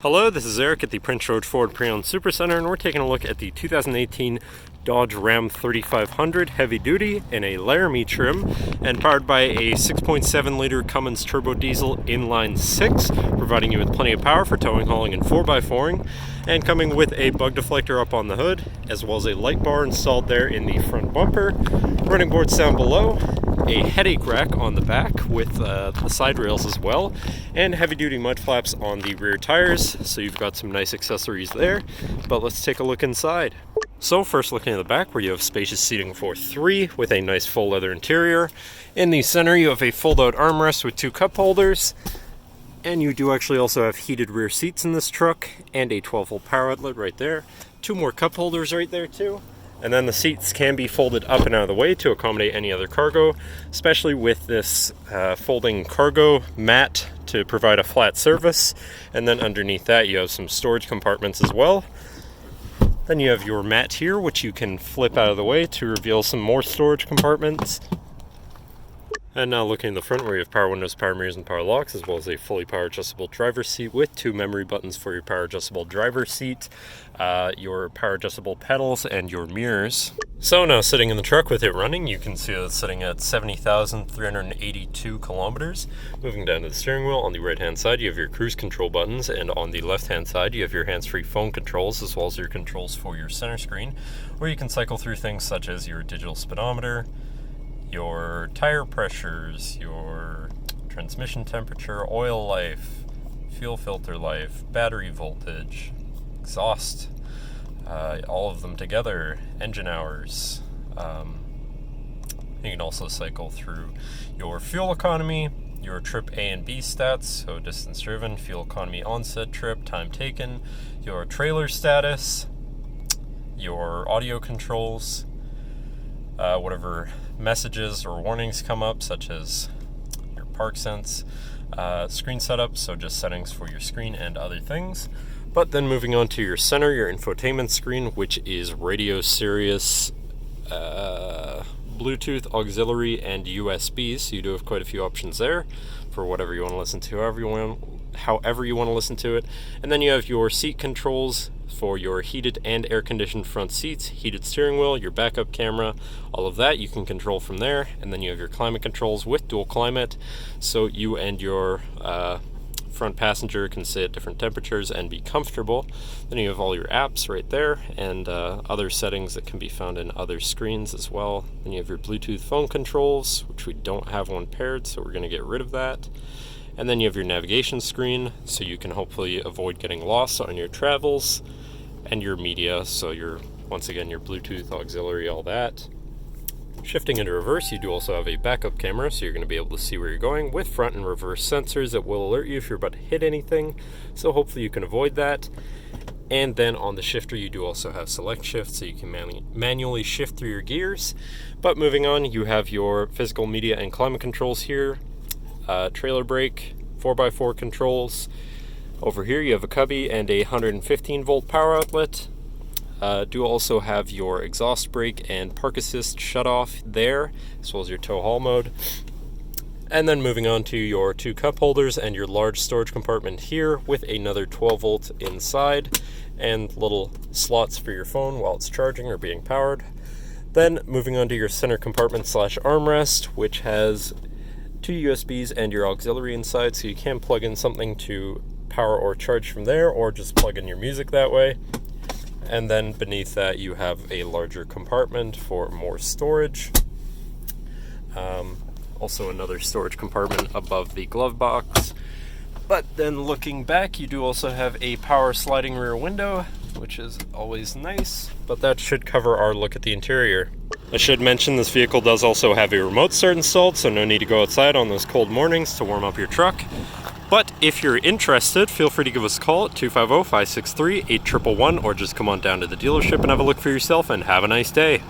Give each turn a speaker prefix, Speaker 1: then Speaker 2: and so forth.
Speaker 1: Hello, this is Eric at the Prince George Ford Pre-Owned Supercenter, and we're taking a look at the 2018 Dodge Ram 3500 Heavy Duty in a Laramie trim and powered by a 6.7 liter Cummins turbo diesel inline 6, providing you with plenty of power for towing, hauling, and 4x4ing, and coming with a bug deflector up on the hood, as well as a light bar installed there in the front bumper, running boards down below, a headache rack on the back with the side rails as well, and heavy duty mud flaps on the rear tires, so you've got some nice accessories there. But let's take a look inside. So first, looking at the back, where you have spacious seating for 3 with a nice full leather interior. In the center you have a fold out armrest with 2 cup holders, and you do actually also have heated rear seats in this truck and a 12-volt power outlet right there. 2 more cup holders right there too. And then the seats can be folded up and out of the way to accommodate any other cargo, especially with this folding cargo mat to provide a flat surface. And then underneath that you have some storage compartments as well. Then you have your mat here, which you can flip out of the way to reveal some more storage compartments. And now looking in the front, where you have power windows, power mirrors, and power locks, as well as a fully power adjustable driver's seat with 2 memory buttons for your power adjustable driver's seat, your power adjustable pedals, and your mirrors. So now sitting in the truck with it running, you can see that it's sitting at 70,382 kilometers. Moving down to the steering wheel, on the right hand side you have your cruise control buttons, and on the left hand side you have your hands-free phone controls, as well as your controls for your center screen, where you can cycle through things such as your digital speedometer, your tire pressures, your transmission temperature, oil life, fuel filter life, battery voltage, exhaust, all of them together, engine hours. You can also cycle through your fuel economy, your trip A and B stats, so distance driven, fuel economy, onset trip, time taken, your trailer status, your audio controls, whatever messages or warnings come up, such as your park sense, screen setup, so just settings for your screen and other things. But then moving on to your center, your infotainment screen, which is radio, Sirius, Bluetooth, auxiliary, and USB, so you do have quite a few options there for whatever you want to listen to, however you want to listen to it. And then you have your seat controls for your heated and air-conditioned front seats, heated steering wheel, your backup camera, all of that you can control from there. And then you have your climate controls with dual climate, so you and your front passenger can sit at different temperatures and be comfortable. Then you have all your apps right there, and other settings that can be found in other screens as well. Then you have your Bluetooth phone controls, which we don't have one paired, so we're going to get rid of that. And then you have your navigation screen, so you can hopefully avoid getting lost on your travels, and your media, so once again your Bluetooth, auxiliary, all that. Shifting into reverse, you do also have a backup camera, so you're going to be able to see where you're going, with front and reverse sensors that will alert you if you're about to hit anything, so hopefully you can avoid that. And then on the shifter you do also have select shift, so you can manually shift through your gears. But moving on, you have your physical media and climate controls here, trailer brake, 4x4 controls. Over here you have a cubby and a 115 volt power outlet. Do also have your exhaust brake and park assist shut off there, as well as your tow haul mode. And then moving on to your 2 cup holders and your large storage compartment here with another 12 volt inside, and little slots for your phone while it's charging or being powered. Then moving on to your center compartment / armrest, which has 2 USBs and your auxiliary inside, so you can plug in something to power or charge from there, or just plug in your music that way. And then beneath that you have a larger compartment for more storage. Also another storage compartment above the glove box. But then looking back, you do also have a power sliding rear window, which is always nice, but that should cover our look at the interior. I should mention this vehicle does also have a remote start installed, so no need to go outside on those cold mornings to warm up your truck. But if you're interested, feel free to give us a call at 250-563-8111, or just come on down to the dealership and have a look for yourself, and have a nice day.